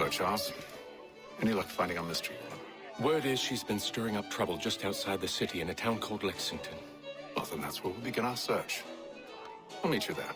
Hello, Charles. Any luck finding our mystery woman? Word is she's been stirring up trouble just outside the city in a town called Lexington. Well, then that's where we'll begin our search. I'll meet you there.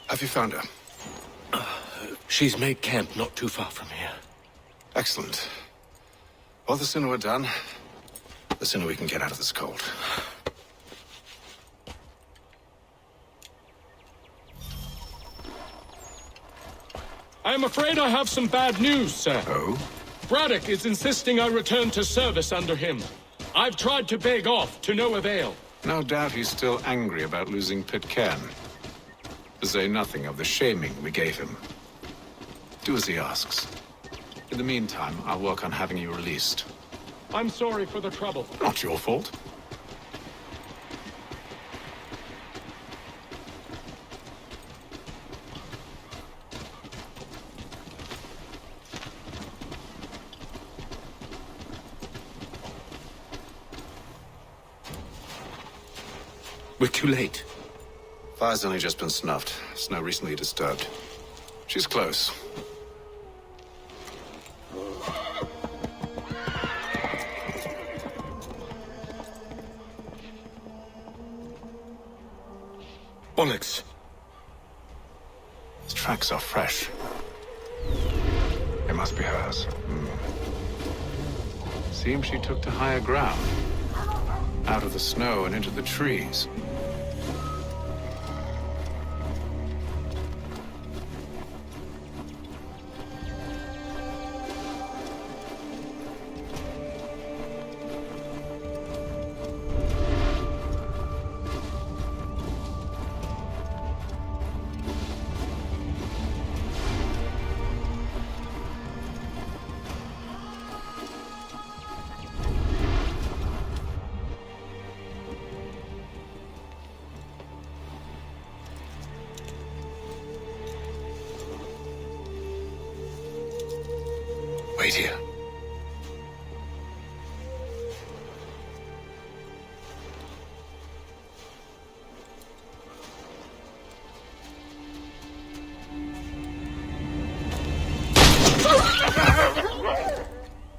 Have you found her? She's made camp not too far from here. Excellent. Well, the sooner we're done, the sooner we can get out of this cold. I'm afraid I have some bad news, sir. Oh? Braddock is insisting I return to service under him. I've tried to beg off, to no avail. No doubt he's still angry about losing Pitcairn. To say nothing of the shaming we gave him. Do as he asks. In the meantime, I'll work on having you released. I'm sorry for the trouble. Not your fault. We're too late. Fire's only just been snuffed. Snow recently disturbed. She's close. Bollocks. His tracks are fresh. It must be hers. Seems she took to higher ground. Out of the snow and into the trees. Wait here.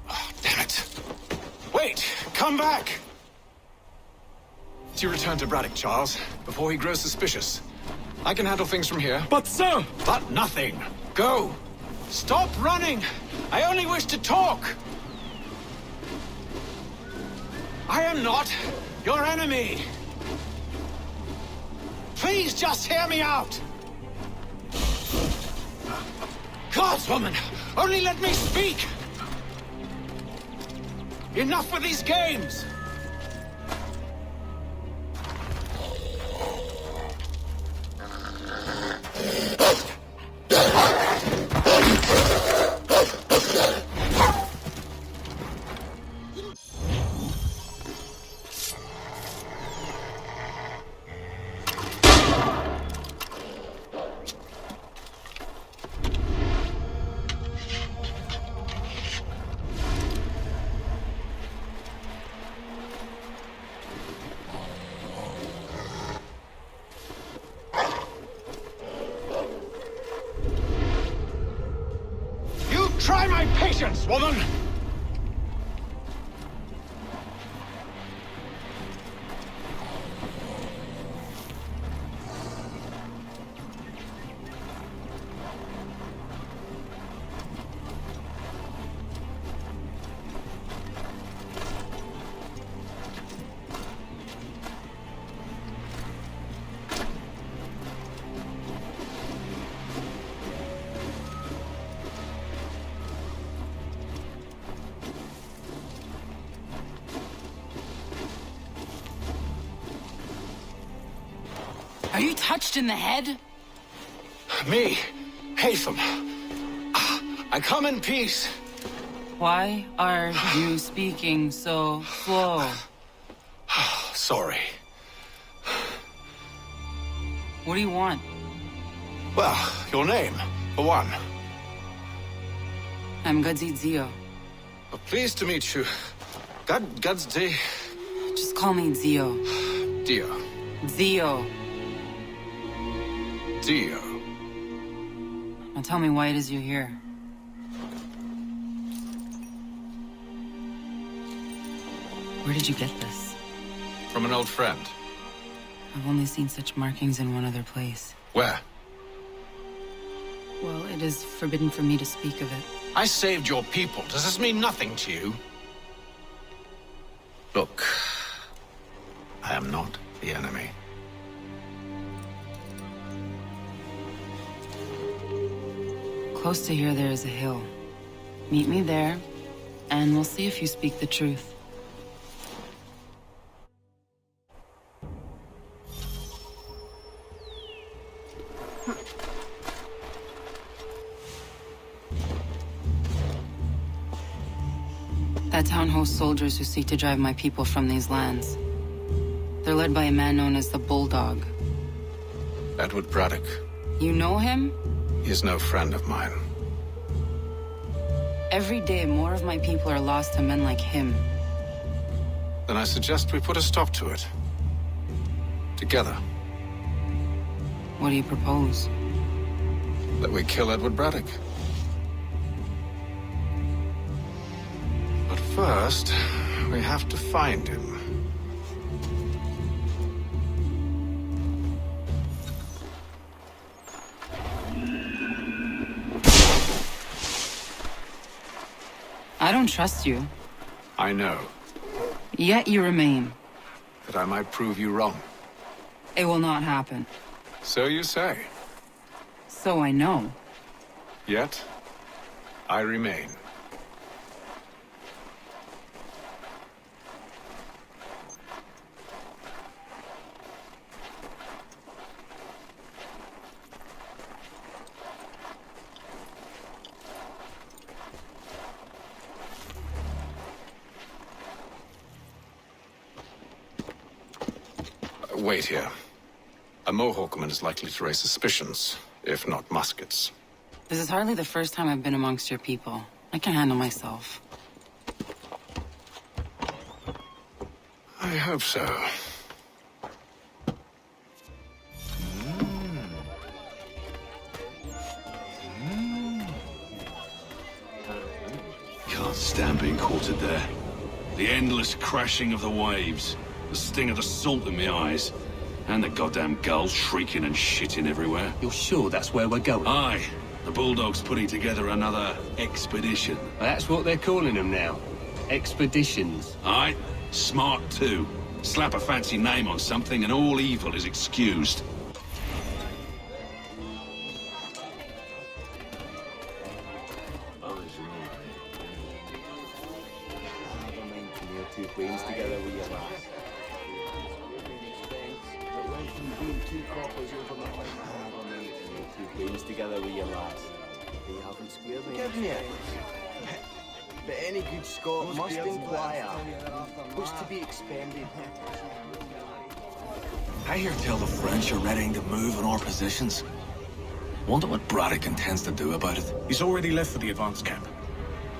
Oh, damn it. Wait! Come back! You return to Braddock, Charles, before he grows suspicious. I can handle things from here. But, sir! But nothing. Go! Stop running! I only wish to talk! I am not your enemy! Please just hear me out! Gods, woman! Only let me speak! Enough with these games! Patience, woman! Are you touched in the head? Me, Haytham. I come in peace. Why are you speaking so slow? Sorry. What do you want? Well, your name, for one. I'm Gudzi Zio. Well, pleased to meet you. Gudzi. Just call me Zio. Dio. Zio. Dio. Now tell me why it is you're here. Where did you get this? From an old friend. I've only seen such markings in one other place. Where? Well, it is forbidden for me to speak of it. I saved your people. Does this mean nothing to you? Look, I am not the enemy. Close to here, there is a hill. Meet me there, and we'll see if you speak the truth. That town hosts soldiers who seek to drive my people from these lands. They're led by a man known as the Bulldog. Edward Braddock. You know him? He is no friend of mine. Every day, more of my people are lost to men like him. Then I suggest we put a stop to it. Together. What do you propose? That we kill Edward Braddock. But first, we have to find him. I don't trust you. I know. Yet you remain. That I might prove you wrong. It will not happen. So you say. So I know. Yet, I remain. Wait here. A Mohawkman is likely to raise suspicions, if not muskets. This is hardly the first time I've been amongst your people. I can handle myself. I hope so. Can't stand being quartered there. The endless crashing of the waves, the sting of the salt in my eyes, and the goddamn gulls shrieking and shitting everywhere. You're sure that's where we're going? Aye, the Bulldog's putting together another expedition. That's what they're calling them now. Expeditions. Aye, smart too. Slap a fancy name on something and all evil is excused. Together with your lads. They haven't squared me. Give me it. But any good Scot must inquire what's to be expended. I hear tell the French are ready to move in our positions. Wonder what Braddock intends to do about it. He's already left for the advance camp.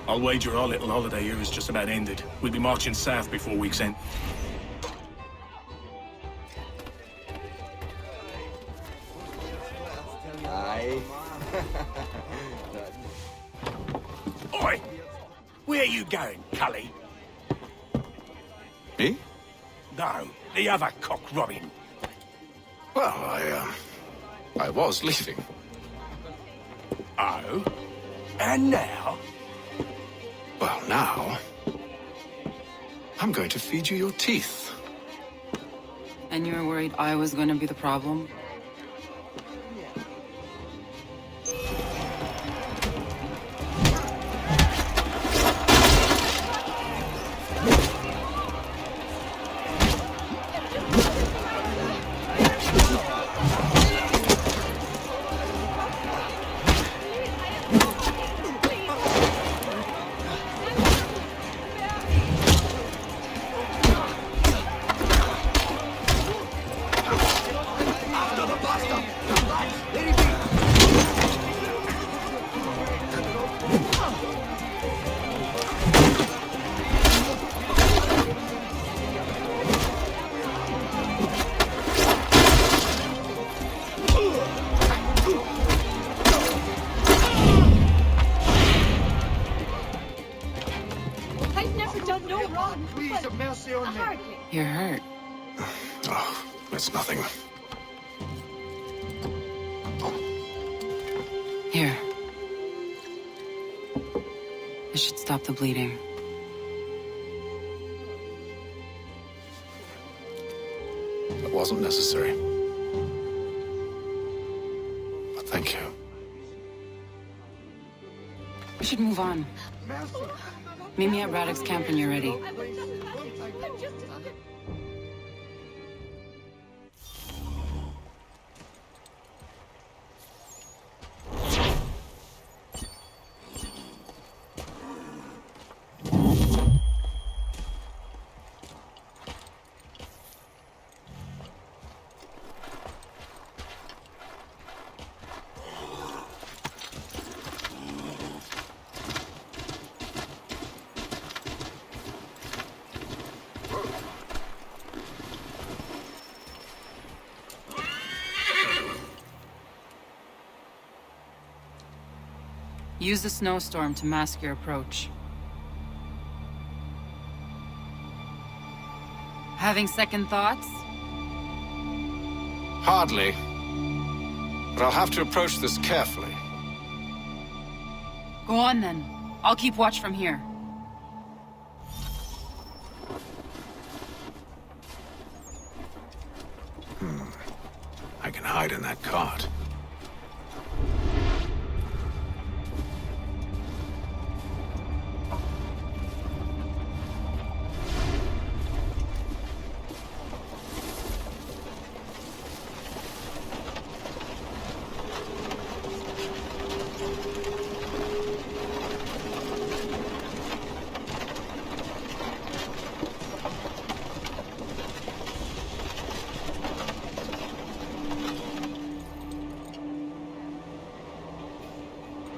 I'll wager our little holiday here is just about ended. We'll be marching south before week's end. Aye. Oi! Where you going, Cully? Me? No, the other cock Robin. Well, I was leaving. Oh? And now? Well, now... I'm going to feed you your teeth. And you were worried I was going to be the problem? You're hurt. Oh, it's nothing. Here. This should stop the bleeding. It wasn't necessary. But thank you. We should move on. Meet me at Braddock's camp when you're ready. Use the snowstorm to mask your approach. Having second thoughts? Hardly. But I'll have to approach this carefully. Go on then. I'll keep watch from here. I can hide in that cart.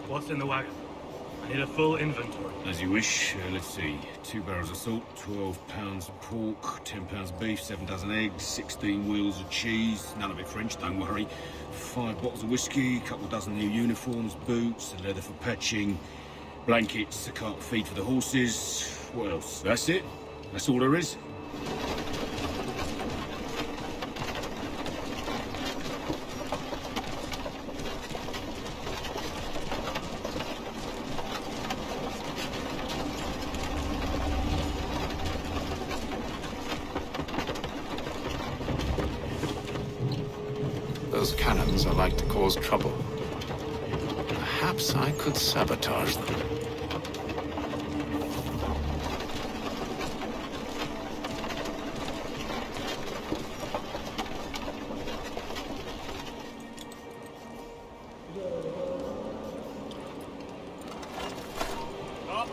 What's in the wagon? I need a full inventory. As you wish. Let's see. 2 barrels of salt, 12 pounds of pork, 10 pounds of beef, 7 dozen eggs, 16 wheels of cheese. None of it French, don't worry. 5 bottles of whiskey, a couple dozen new uniforms, boots, leather for patching, blankets, a cart feed for the horses. What else? That's it? That's all there is? Those cannons are like to cause trouble. Perhaps I could sabotage them. Stop!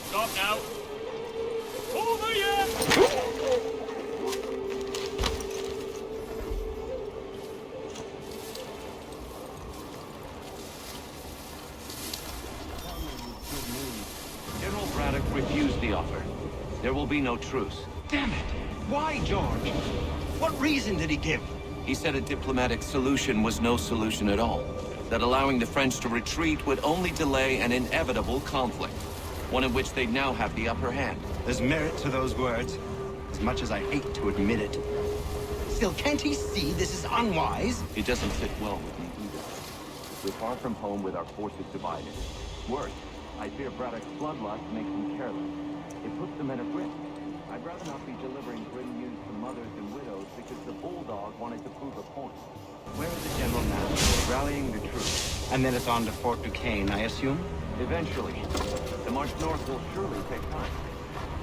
Stop now! Over here! General Braddock refused the offer. There will be no truce. Damn it! Why, George? What reason did he give? He said a diplomatic solution was no solution at all. That allowing the French to retreat would only delay an inevitable conflict. one in which they now have the upper hand. There's merit to those words, as much as I hate to admit it. Still, can't he see this is unwise? It doesn't fit well with me either. We're far from home with our forces divided. Worse, I fear Braddock's bloodlust makes them careless. It puts the men at risk. I'd rather not be delivering grim news to mothers and widows because the bulldog wanted to prove a point. Where is the general now? Rallying the troops. And then it's on to Fort Duquesne, I assume? Eventually. The march north will surely take time.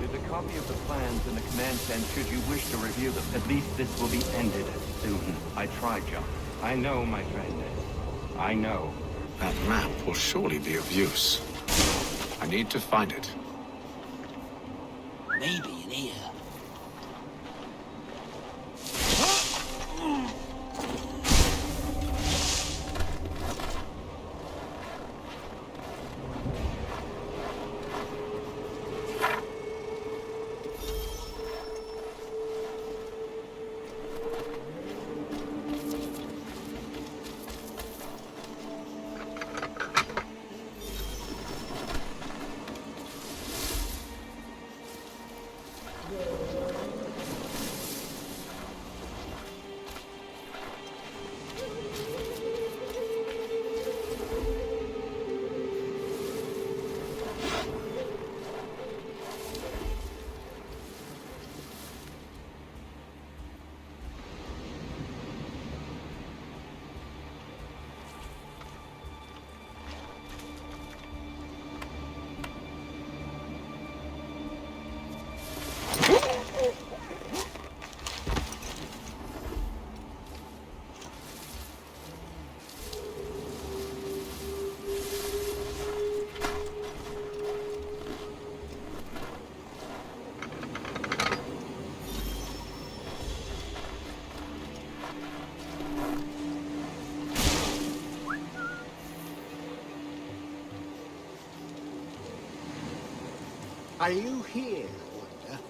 There's a copy of the plans in the command tent should you wish to review them. At least this will be ended soon. I tried, John. I know, my friend. I know. That map will surely be of use. I need to find it. Maybe in here. Are you here, I wonder?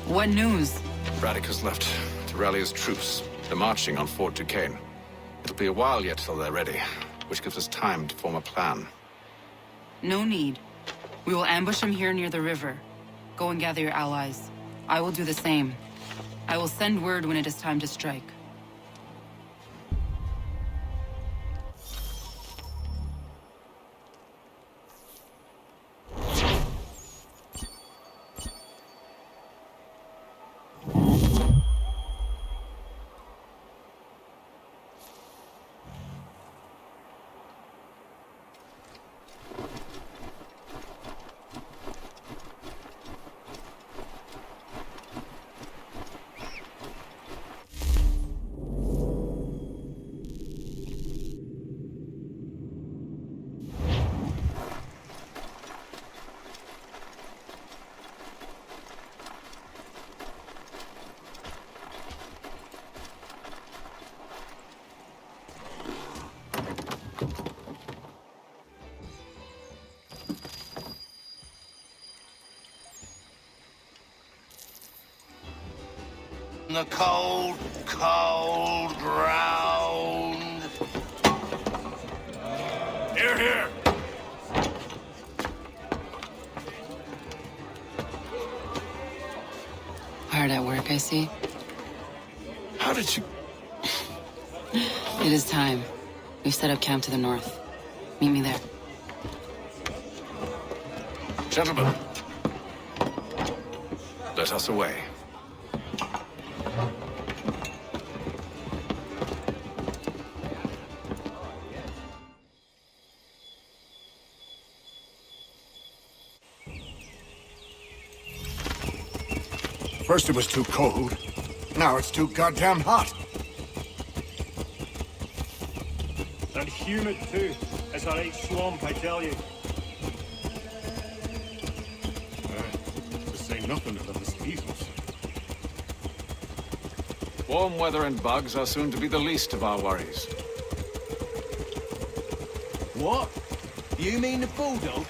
What news? Braddock has left to rally his troops. They're marching on Fort Duquesne. It'll be a while yet till they're ready, which gives us time to form a plan. No need. We will ambush them here near the river. Go and gather your allies. I will do the same. I will send word when it is time to strike. The cold, cold ground. Here, here! Hard at work, I see. How did you... It is time. We've set up camp to the north. Meet me there. Gentlemen, let us away. First it was too cold, now it's too goddamn hot. And humid too. It's a right swamp, I tell you. To say nothing of the mosquitoes. Warm weather and bugs are soon to be the least of our worries. What? You mean the bulldog?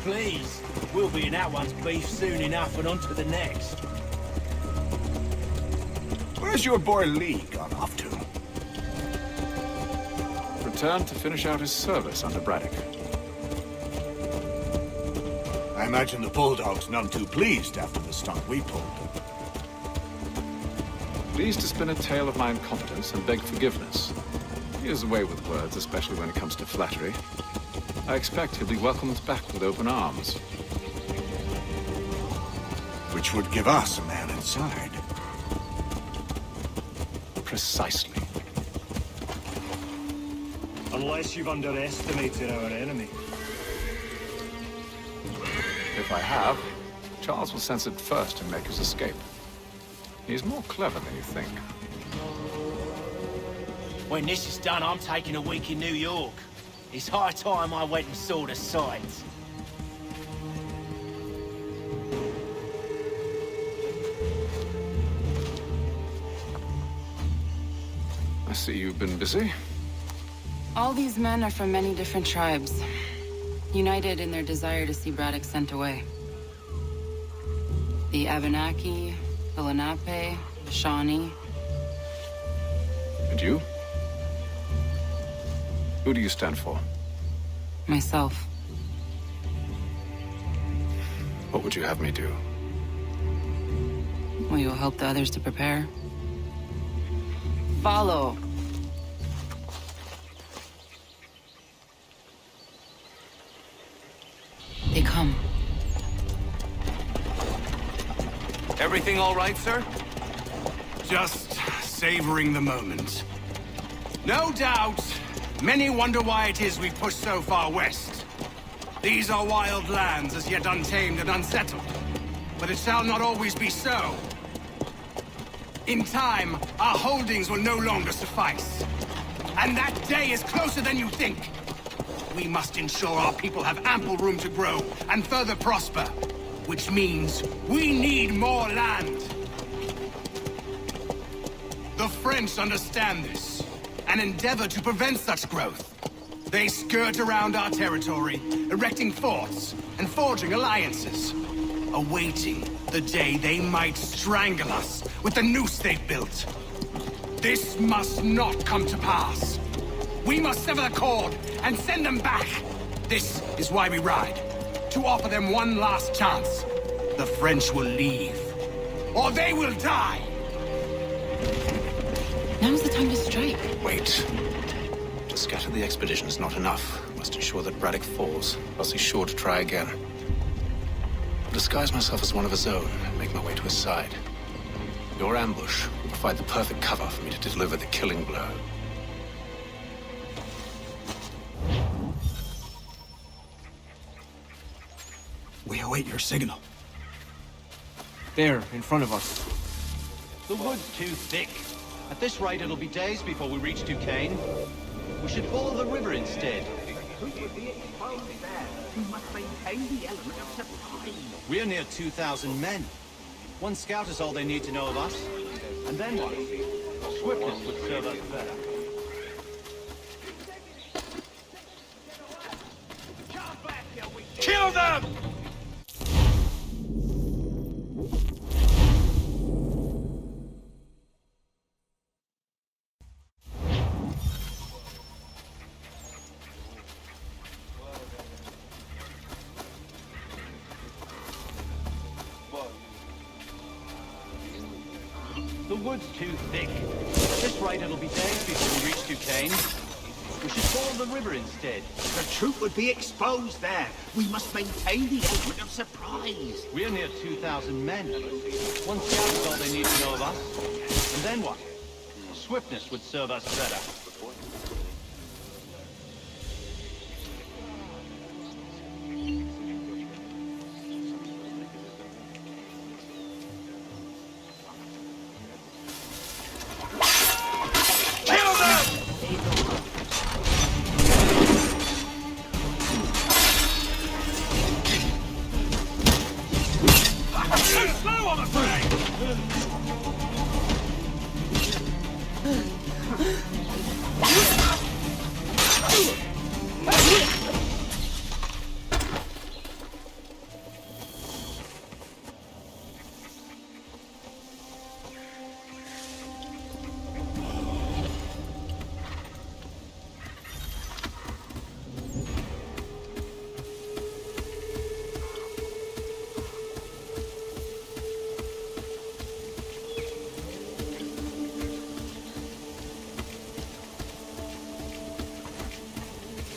Please. We'll be in that one's beef soon enough and on to the next. Where's your boy Lee gone off to? Returned to finish out his service under Braddock. I imagine the bulldog's none too pleased after the stunt we pulled. Pleased to spin a tale of my incompetence and beg forgiveness. He has a way with words, especially when it comes to flattery. I expect he'll be welcomed back with open arms. Which would give us a man inside. Precisely. Unless you've underestimated our enemy. If I have, Charles will sense it first and make his escape. He's more clever than you think. When this is done, I'm taking a week in New York. It's high time I went and saw the sights. I see you've been busy. All these men are from many different tribes, united in their desire to see Braddock sent away. The Abenaki, the Lenape, the Shawnee. And you? Who do you stand for? Myself. What would you have me do? Will you help the others to prepare? Follow. They come. Everything all right, sir? Just savoring the moment. No doubt, many wonder why it is we've pushed so far west. These are wild lands, as yet untamed and unsettled. But it shall not always be so. In time, our holdings will no longer suffice. And that day is closer than you think. We must ensure our people have ample room to grow and further prosper. Which means we need more land. The French understand this, and endeavor to prevent such growth. They skirt around our territory, erecting forts and forging alliances, awaiting the day they might strangle us with the noose they've built. This must not come to pass. We must sever the cord and send them back. This is why we ride, to offer them one last chance. The French will leave, or they will die. Now's the time to strike. Wait. To scatter the expedition is not enough. Must ensure that Braddock falls, else he's sure to try again. I'll disguise myself as one of his own and make my way to his side. Your ambush will provide the perfect cover for me to deliver the killing blow. We await your signal. There, in front of us. The wood's too thick. At this rate, it'll be days before we reach Duquesne. We should follow the river instead. We're near 2,000 men. One scout is all they need to know of us. And then what? Swiftness would serve us better. Kill them! The wood's too thick. At this rate, it'll be days before we reach Duquesne. We should follow the river instead. The truth would be exposed there. We must maintain the element of surprise. We're near 2,000 men. One scout is all they need to know of us. And then what? Swiftness would serve us better.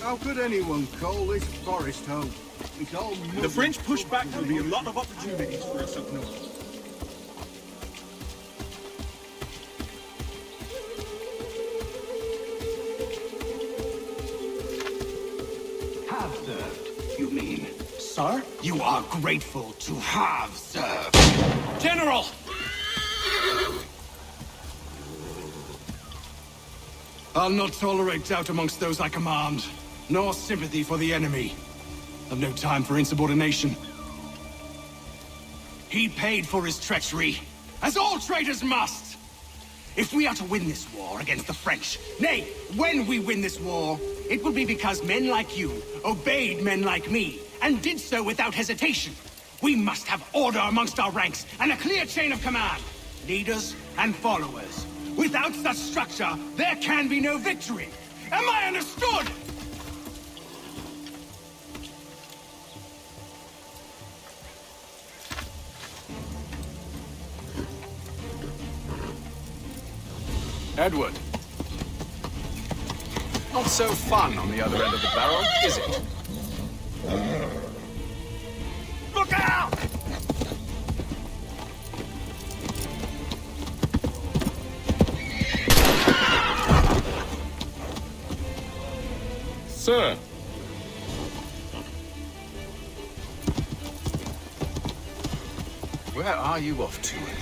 How could anyone call this forest home? It's all The French push back, there'll be a lot of opportunities for us up north. Have served, you mean? Sir? You are grateful to have served. General! I'll not tolerate doubt amongst those I command, nor sympathy for the enemy. I've no time for insubordination. He paid for his treachery, as all traitors must. If we are to win this war against the French, nay, when we win this war, it will be because men like you obeyed men like me, and did so without hesitation. We must have order amongst our ranks, and a clear chain of command. Leaders and followers. Without such structure, there can be no victory. Am I understood? Edward. Not so fun on the other end of the barrel, is it? Look out! Sir. Where are you off to, Edward?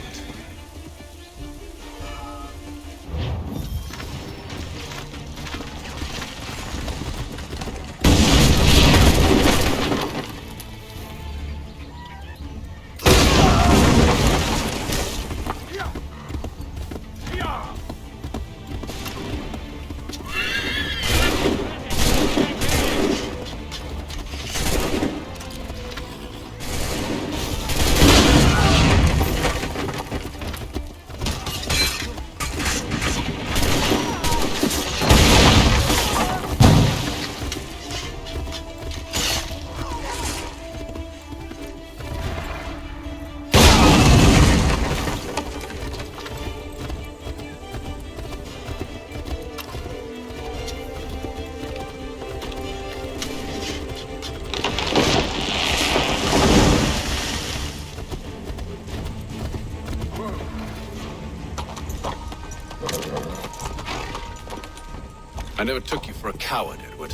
I never took you for a coward, Edward.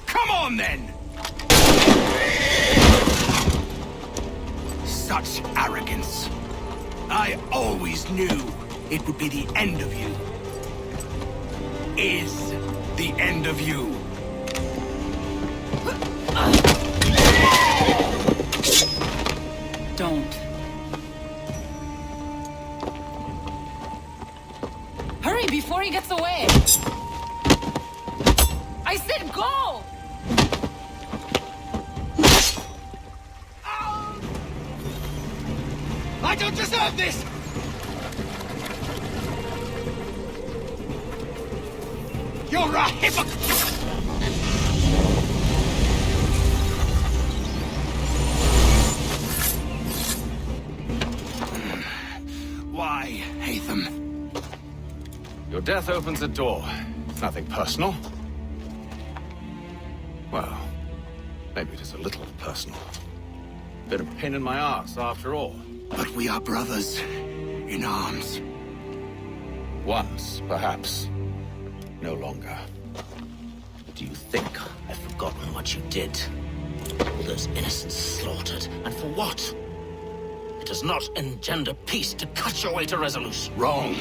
Come on, then! Such arrogance. I always knew it would be the end of you. Is the end of you. Don't. Hurry before he gets away! I said go! I don't deserve this! You're a hypocrite! Why, Hatham? Your death opens a door. Nothing personal. Well, maybe it is a little personal. Bit of pain in my ass, after all. But we are brothers in arms. Once, perhaps. No longer. Do you think I've forgotten what you did? All those innocents slaughtered, and for what? It does not engender peace to cut your way to resolution. Wrong.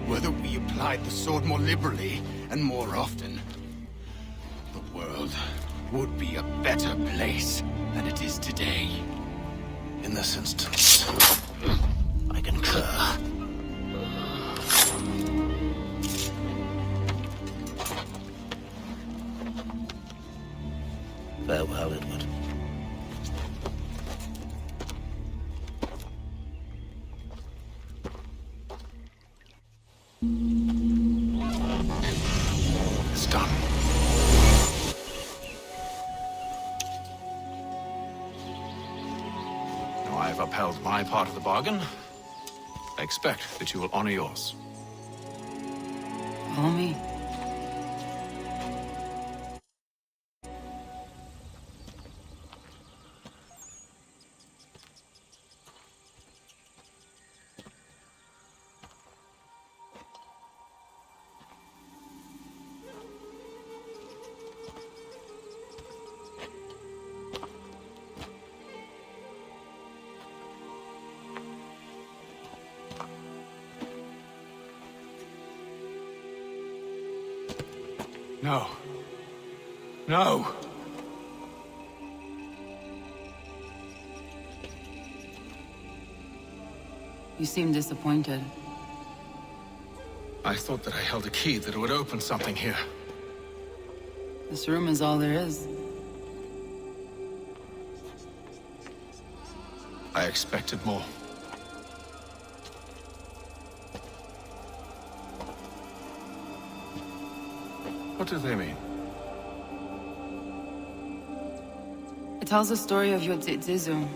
Whether we applied the sword more liberally and more often, the world would be a better place than it is today. In this instance, I concur. Farewell, Edward. It's done. Now I have upheld my part of the bargain. I expect that you will honor yours. Follow me. No. No! You seem disappointed. I thought that I held a key that would open something here. This room is all there is. I expected more. What do they mean? It tells the story of Yodzizu,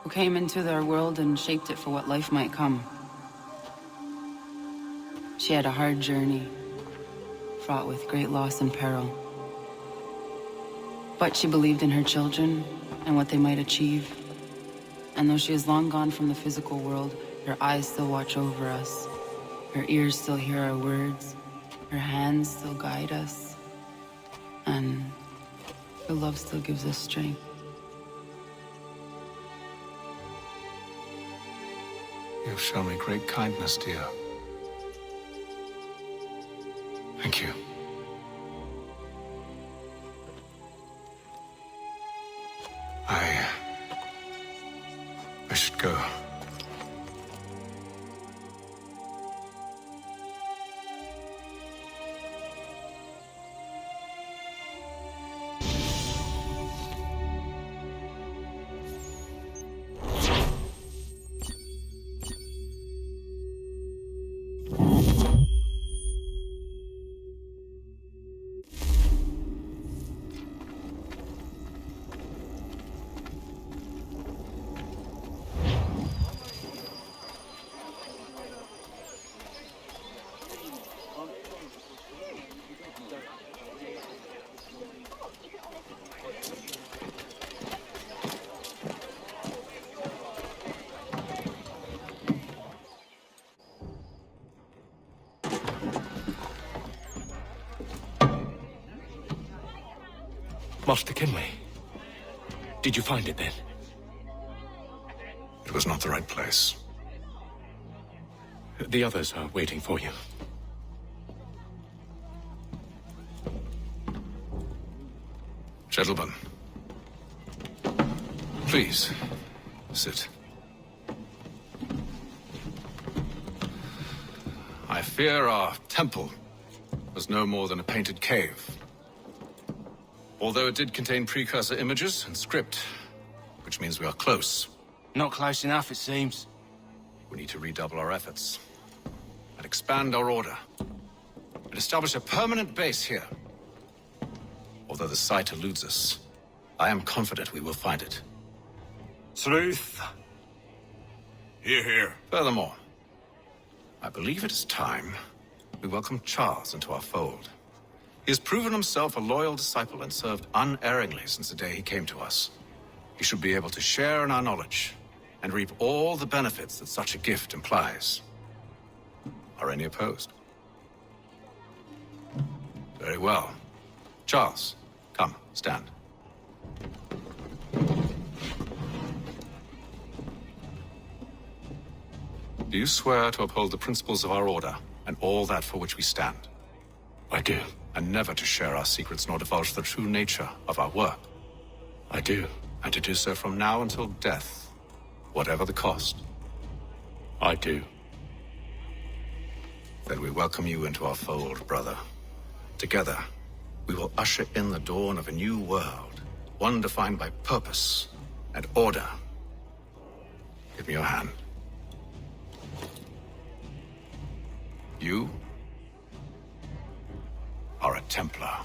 who came into their world and shaped it for what life might come. She had a hard journey, fraught with great loss and peril. But she believed in her children and what they might achieve. And though she is long gone from the physical world, her eyes still watch over us. Her ears still hear our words. Her hands still guide us. And her love still gives us strength. You've shown me great kindness, dear. Thank you. I should go. Master Kinley, did you find it then? It was not the right place. The others are waiting for you. Gentlemen, please, sit. I fear our temple was no more than a painted cave. Although it did contain precursor images and script, which means we are close. Not close enough, it seems. We need to redouble our efforts and expand our order and establish a permanent base here. Although the site eludes us, I am confident we will find it. Truth. Hear, hear. Furthermore, I believe it is time we welcome Charles into our fold. He has proven himself a loyal disciple and served unerringly since the day he came to us. He should be able to share in our knowledge and reap all the benefits that such a gift implies. Are any opposed? Very well. Charles, come, stand. Do you swear to uphold the principles of our order and all that for which we stand? I do. And never to share our secrets nor divulge the true nature of our work? I do. And to do so from now until death, whatever the cost? I do. Then we welcome you into our fold, brother. Together, we will usher in the dawn of a new world, one defined by purpose and order. Give me your hand. You are a Templar.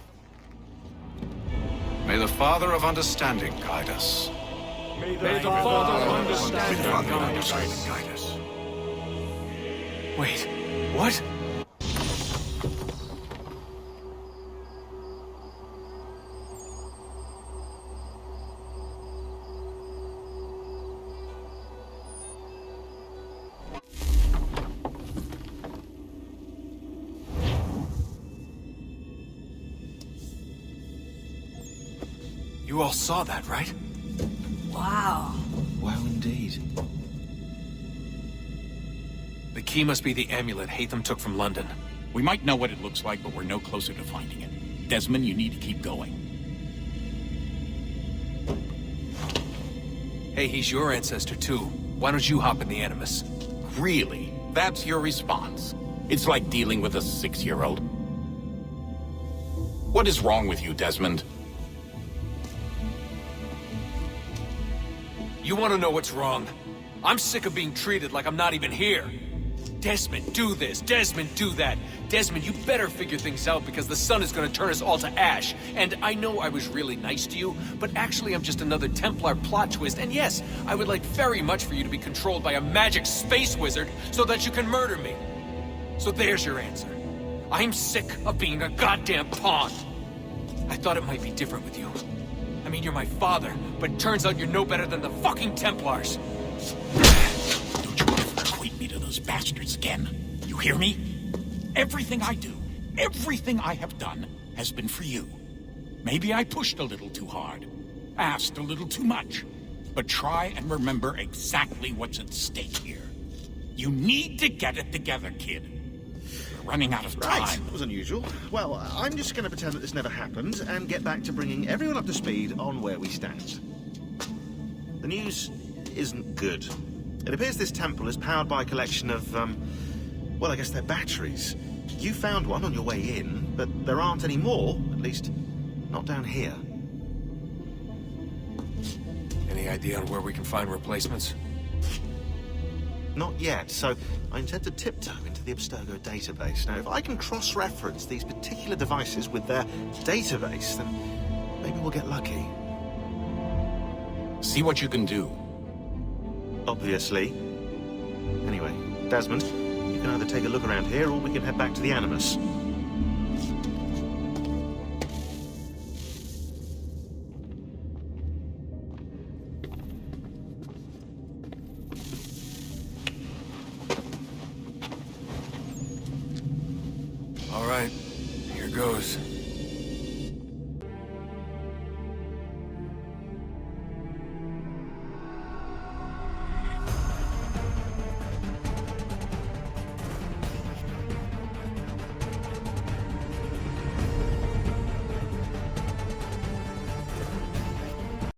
May the Father of Understanding guide us. May the Father of Understanding guide us. Wait, what? You all saw that, right? Wow. Wow, indeed. The key must be the amulet Hatham took from London. We might know what it looks like, but we're no closer to finding it. Desmond, you need to keep going. Hey, he's your ancestor too. Why don't you hop in the Animus? Really? That's your response? It's like dealing with a 6-year-old. What is wrong with you, Desmond? You want to know what's wrong? I'm sick of being treated like I'm not even here. Desmond, do this. Desmond, do that. Desmond, you better figure things out because the sun is going to turn us all to ash. And I know I was really nice to you, but actually I'm just another Templar plot twist. And yes, I would like very much for you to be controlled by a magic space wizard so that you can murder me. So there's your answer. I'm sick of being a goddamn pawn. I thought it might be different with you. I mean, you're my father, but turns out you're no better than the fucking Templars. Don't you ever equate me to those bastards again. You hear me? Everything I do, everything I have done, has been for you. Maybe I pushed a little too hard, asked a little too much, but try and remember exactly what's at stake here. You need to get it together, kid. We're running out of time. Right, that was unusual. Well, I'm just going to pretend that this never happened and get back to bringing everyone up to speed on where we stand. The news isn't good. It appears this temple is powered by a collection of, well, I guess they're batteries. You found one on your way in, but there aren't any more, at least not down here. Any idea on where we can find replacements? Not yet, so I intend to tiptoe into the Abstergo database. Now, if I can cross-reference these particular devices with their database, then maybe we'll get lucky. See what you can do. Obviously. Anyway, Desmond, you can either take a look around here or we can head back to the Animus.